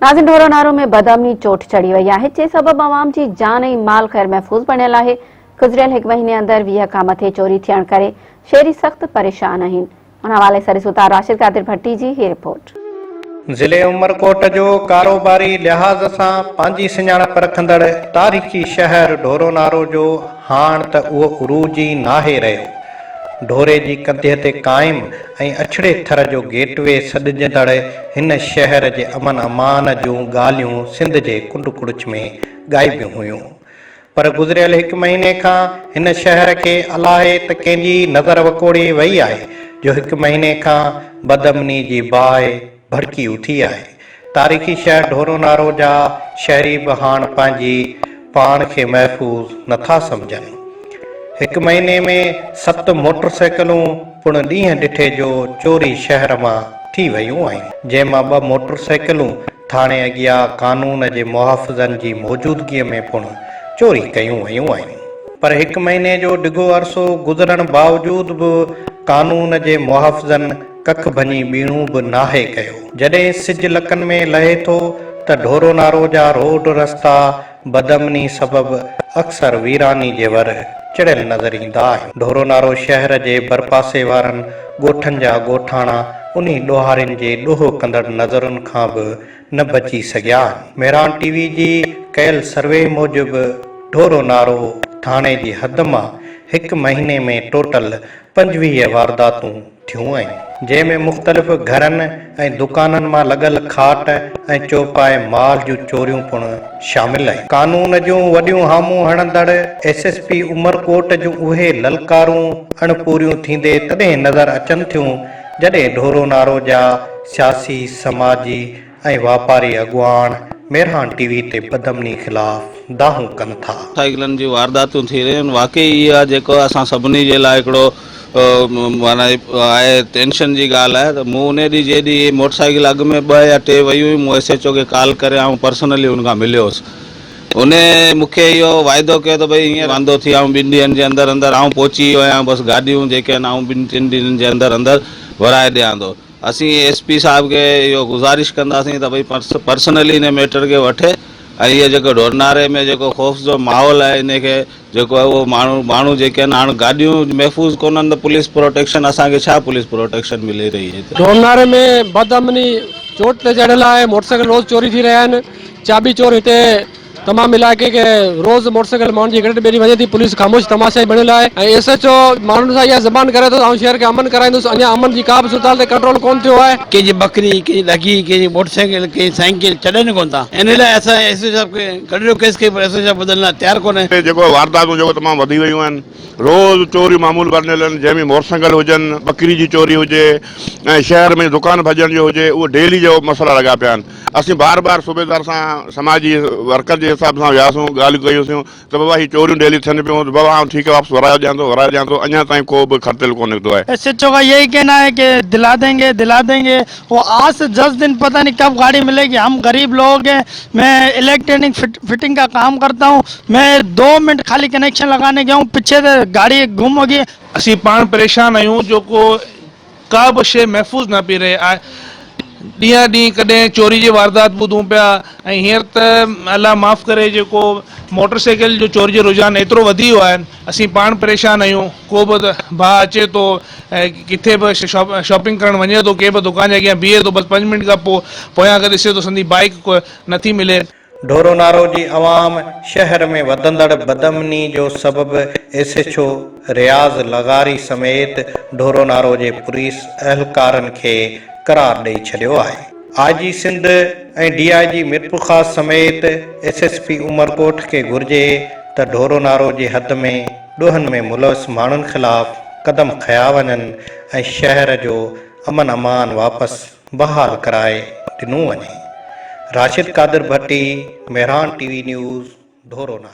नाज़िन ढोरो नारो में बदअमनी चोट चढ़ी वही है, जे सबब अवाम की जान ऐं माल ख़ैर महफूज़ बणियल है। गुज़रियल 1 महीने अंदर 20 खां मथे चोरी थियण करे शहरी सख्त परेशान आहिनि। उन हवाले सां ॾिसूं था राशिद कादिर भट्टी जी ही रिपोर्ट। ज़िले उमरकोट जो कारोबारी लिहाज़ सां पंहिंजी सुञाणप रखंदड़ तारीख़ी शहर ढोरो नारो जो हाण त उहो उरूज ई नाहे रहियो। ढोरे जी कंधे ते क़ाइम ऐं अछड़े थर जो गेटवे सॾजंदड़ हिन शहर जे अमन अमान जूं ॻाल्हियूं सिंध जे कुंड कुड़च में ॻाइबियूं हुयूं, पर गुज़रियल 1 महीने खां हिन शहर खे अलाहे त कंहिंजी नज़र वकोड़ी वई आहे जो 1 महीने खां बदअमनी जी बाहि भड़की उथी आहे। तारीख़ी शहर ढोरो नारो जा शहरी बि हाणे पंहिंजी पाण खे महफ़ूज़ नथा सम्झनि। 1 महीने में 7 मोटरसाइकिलूं पुण ॾींहं ॾिठे जो चोरी शहर मां थी वयूं आहिनि, जंहिंमां 2 मोटरसाइकिलूं थाणे अॻियां कानून जे मुहाफ़िज़नि जी मौजूदगीअ में पुण चोरी कयूं वयूं आहिनि। पर 1 महीने जो डिघो अरसो गुज़रण बावजूद बि कानून जे मुहाफ़िज़नि कख भञी बीणू बि नाहे कयो। जॾहिं सिज लकनि में लहे थो त ढोरो नारो जा रोड रस्ता बदअमनी सबबि अक्सर वीरानी जे वर चढ़ियल नज़र ईंदा आहिनि। ढोरो नारो शहर जे भरपासे वारनि ॻोठनि जा ॻोठाणा उन्ही ॾोहारियुनि जे ॾोहो कंदड़ नज़रुनि खां बि न बची सघिया आहिनि। मेरान टीवी जी कयल सर्वे मूजिबि ढोरो नारो थाणे जी हद मां 1 महीने में टोटल 25 वारदातूं थियूं आहिनि, जंहिंमें मुख़्तलिफ़ घरनि ऐं दुकाननि मां लॻल खाट ऐं चौपाए माल जूं चोरियूं पिण शामिल आहिनि। कानून जूं वॾियूं हामूं हणंदड़ एसएसपी उमरकोट जूं उहे ललकारूं अणपूरियूं थींदे तॾहिं नज़र अचनि थियूं जॾहिं ढोरो नारो जा सियासी समाजी ऐं वापारी अॻुवान मेरहान टीवी ते बदअमनी ख़िलाफ़ दाहूं कनि था। साइकिलनि जी वारदातूं थी रहियूं आहिनि। वाकई इहा जेको असां सभिनी जे लाइ हिकिड़ो माना आहे टेंशन जी ॻाल्हि आहे। त मूं उन ॾींहुं जॾहिं मोटरसाइकिल अॻु में 2 या 3 वयूं हुयूं, मूं एसएचओ खे कॉल करे ऐं पर्सनली उनखां मिलियो हुउसि। उन मूंखे इहो वाइदो कयो त भई हीअं वांदो थी आऊं 2 ॾींहंनि जे अंदरि अंदरि आऊं पहुची वियो आहियां, बसि गाॾियूं जेके आहिनि आऊं 2-3 ॾींहंनि जे अंदरि अंदरि भराए ॾियां थो। असीं एसपी साहिब खे इहो गुज़ारिश कंदासीं त भई पर्सनली हिन मैटर खे वठे ऐं इहे जेको ढोरनारे में जेको ख़ौफ़ जो माहौल आहे इनखे जेको आहे उहो माण्हू जेके आहिनि हाणे गाॾियूं महफ़ूज़ कोन्हनि त पुलिस प्रोटेक्शन असांखे छा पुलिस प्रोटेक्शन मिली रही है। ढोरनारे में बदअमनी चोट ते चढ़ियल आहे। मोटरसाइकिल रोज़ चोरी थी रहिया आहिनि। चाबी चोर हिते तमामु इलाइक़े खे रोज़ मोटरसाइकिल माण्हुनि जी घटि ॿेड़ी वञे थी। पुलिस ख़ामोश तमाशाई बणियल आहे ऐं एसएचओ माण्हुनि सां इहा ज़बान करे थो ऐं शहर खे अमन कराईंदुसि। अञा अमन जी का बि सुताल ते कंट्रोल कोन थियो आहे। कंहिंजी बकरी, कंहिंजी लगी, कंहिंजी मोटरसाइकिल, कंहिंजी साइकिल छॾनि कोन था। इन लाइ असां एसओ साहिब खे कढियो केस खे एसओ साहिब बदलण लाइ तयारु कोन्हे। जेको वारदातूं जेको तमामु वधी वयूं आहिनि, रोज़ चोरियूं मामूल बणियल आहिनि, जंहिंमें मोटरसाइकिल हुजनि, बकरी जी चोरी हुजे ऐं शहर में दुकान भॼण जो हुजे, उहो डेली जो मसइला लॻा पिया आहिनि। असीं बार बार सूबेदार सां समाजी वर्कर जे हिसाब सां वियासीं, ॻाल्हियूं कयूंसीं त बाबा हीअ चोरियूं डेली थियनि पियूं, त बाबा आउं ठीकु आहे वापसि वराए ॾियां थो। अञा ताईं को बि खर्तल कोन निकितो आहे। एसएचओ का यही कहना है कि दिला देंगे। वो आज से 10 दिन पता नहीं कब गाड़ी मिलेगी। हम गरीब लोग हैं। मैं इलेक्ट्रॉनिक फिटिंग का काम करता हूँ। मैं 2 मिनट खाली कनेक्शन लगाने गया हूँ, पीछे से गाड़ी गुम हो गई। असीं पाण परेशान आहियूं, जोको का बि शइ महफ़ूज़ न पई रहे आहे। ॾींहं ॾींहुं कॾहिं चोरी जी वारदात ॿुधूं पिया ऐं हींअर त अलाह माफ़ करे जेको मोटरसाइकिल जो चोरी जो रुझान एतिरो वधी वियो आहे। असीं पाण परेशान आहियूं। को बि भाउ अचे थो ऐं किथे बि शॉपिंग करणु वञे थो, के बि दुकान जे अॻियां बीहे थो, बसि 5 मिंट खां पोइ पोयां करे ॾिसे थो संदी बाइक नथी मिले। ढोरो नारो जी अवाम शहर में वधंदड़ बदअमनी जो सबबु एसएचओ रियाज़ लगारी समेत ढोरो नारो जे पुलिस अहलकारनि खे करार ॾेई छॾियो आहे। आईजी सिंध ऐं डीआईजी मिरपुर ख़ास समेत एसएसपी उमरकोट खे घुर्जे त ढोरो नारो जी हद में ॾोहनि में मुलविस माण्हुनि ख़िलाफ़ क़दम खंया वञनि ऐं शहर जो अमन अमान वापसि बहाल कराए ॾिनो वञे। राशिद कादिर भट्टी, मेरहान टीवी न्यूज़, ढोरो नारो।